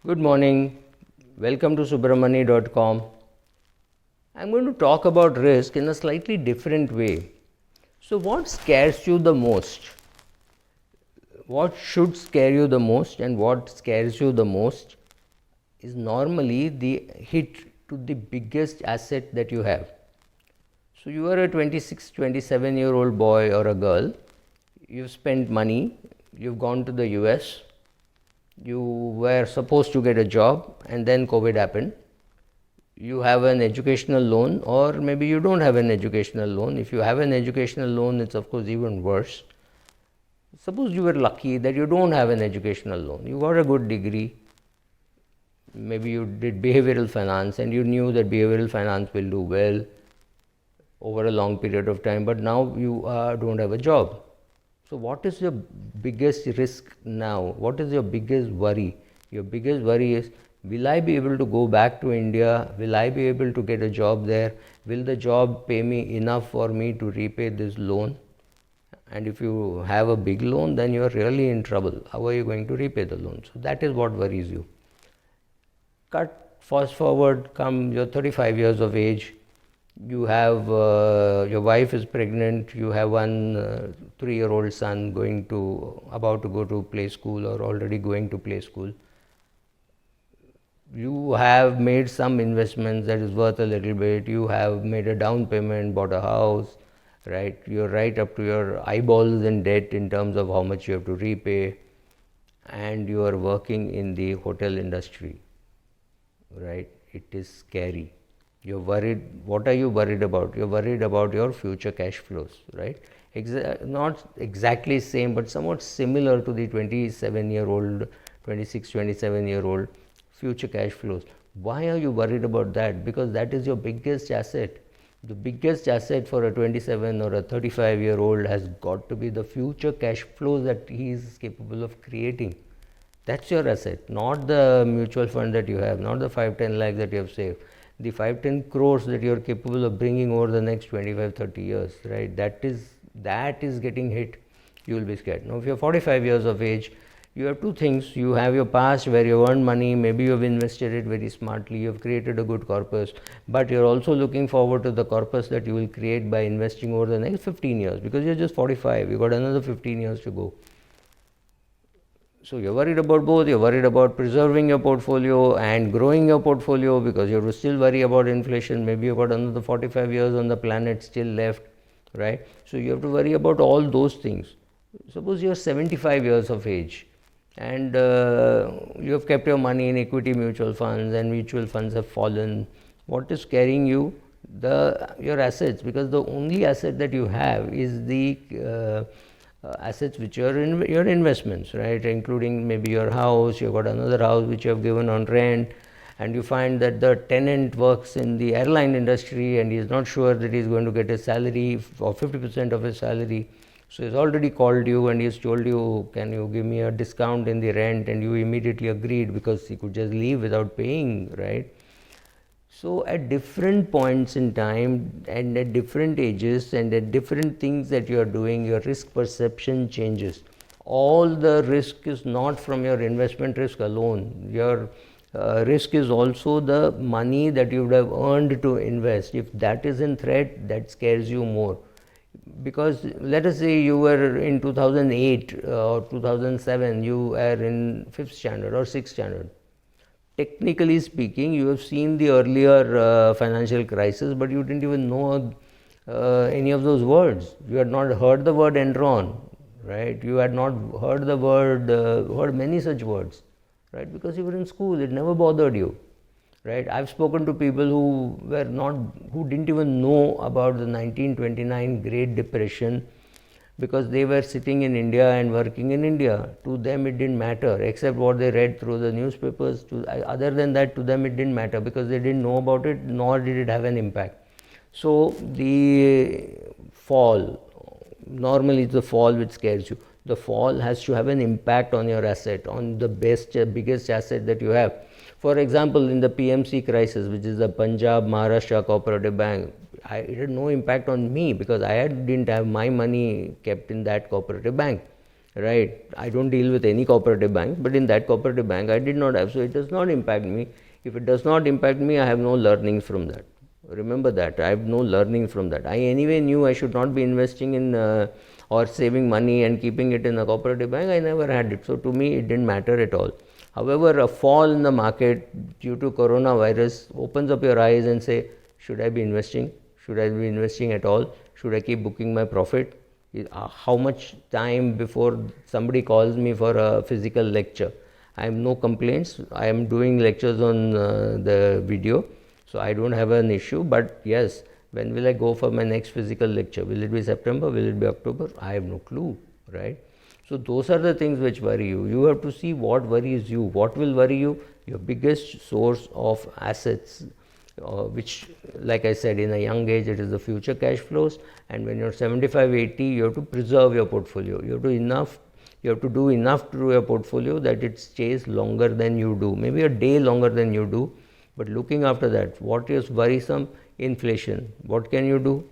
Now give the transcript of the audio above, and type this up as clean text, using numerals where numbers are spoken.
Good morning. Welcome to subramani.com. I'm going to talk about risk in a slightly different way. So, what scares you the most? What should scare you the most and what scares you the most is normally the hit to the biggest asset that you have. So, you are a 26, 27-year-old boy or a girl, you've spent money, you've gone to the US, you were supposed to get a job and then COVID happened. You have an educational loan, or maybe you don't have an educational loan. If you have an educational loan, it's of course even worse. Suppose you were lucky that you don't have an educational loan, you got a good degree, maybe you did behavioral finance and you knew that behavioral finance will do well over a long period of time, but now you don't have a job. So, what is your biggest risk now? What is your biggest worry? Your biggest worry is, will I be able to go back to India? Will I be able to get a job there? Will the job pay me enough for me to repay this loan? And if you have a big loan, then you are really in trouble. How are you going to repay the loan? So, that is what worries you. Fast forward, come you're 35 years of age, you have your wife is pregnant, you have one 3-year-old son about to go to play school or already going to play school. You have made some investments that is worth a little bit, you have made a down payment, bought a house, right? You're right up to your eyeballs in debt in terms of how much you have to repay, and you are working in the hotel industry, right? It is scary. You're worried. What are you worried about? You're worried about your future cash flows, right? Not exactly same, but somewhat similar to the 27-year-old, 26, 27-year-old future cash flows. Why are you worried about that? Because that is your biggest asset. The biggest asset for a 27 or a 35-year-old has got to be the future cash flows that he is capable of creating. That's your asset, not the mutual fund that you have, not the 5-10 lakhs that you have saved. The 5-10 crores that you are capable of bringing over the next 25-30 years, right? That is getting hit. You will be scared. Now, if you're 45 years of age, you have two things. You have your past where you earned money, maybe you have invested it very smartly, you have created a good corpus, but you're also looking forward to the corpus that you will create by investing over the next 15 years, because you're just 45, you've got another 15 years to go. So, you're worried about both. You're worried about preserving your portfolio and growing your portfolio, because you have to still worry about inflation. Maybe you've got another 45 years on the planet still left, right? So, you have to worry about all those things. Suppose you're 75 years of age and you have kept your money in equity mutual funds and mutual funds have fallen. What is carrying you? Your assets, because the only asset that you have is the assets which are in your investments, right? Including maybe your house, you've got another house which you have given on rent, and you find that the tenant works in the airline industry and he is not sure that he is going to get a salary or 50% of his salary. So he's already called you and he's told you, can you give me a discount in the rent? And you immediately agreed because he could just leave without paying, right? So at different points in time and at different ages and at different things that you are doing, your risk perception changes. All the risk is not from your investment risk alone. Your risk is also the money that you would have earned to invest. If that is in threat, that scares you more. Because let us say you were in 2008 or 2007, you are in 5th standard or 6th standard. Technically speaking, you have seen the earlier financial crisis, but you didn't even know any of those words. You had not heard the word Enron, right? You had not heard the heard many such words, right? Because you were in school, it never bothered you, right? I've spoken to people who didn't even know about the 1929 Great Depression, because they were sitting in India and working in India. To them it didn't matter, except what they read through the newspapers. Other than that, to them it didn't matter, because they didn't know about it, nor did it have an impact. So the fall, normally it's the fall which scares you. The fall has to have an impact on your asset, on the biggest asset that you have. For example, in the PMC crisis, which is the Punjab Maharashtra Cooperative Bank, it had no impact on me because I didn't have my money kept in that cooperative bank. right? I don't deal with any cooperative bank, but in that cooperative bank I did not have, so it does not impact me. If it does not impact me, I have no learnings from that. Remember that, I have no learning from that. I anyway knew I should not be investing in or saving money and keeping it in a cooperative bank. I never had it, so to me it didn't matter at all. However, a fall in the market due to coronavirus opens up your eyes and say, should I be investing? Should I be investing at all? Should I keep booking my profit? How much time before somebody calls me for a physical lecture? I have no complaints. I am doing lectures on the video, so I don't have an issue. But yes, when will I go for my next physical lecture? Will it be September? Will it be October? I have no clue, right? So those are the things which worry you. You have to see what worries you. What will worry you? Your biggest source of assets, which, like I said, in a young age it is the future cash flows, and when you're 75, 80, you have to preserve your portfolio. You have to do enough to your portfolio that it stays longer than you do, maybe a day longer than you do. But looking after that, what is worrisome? Inflation. What can you do?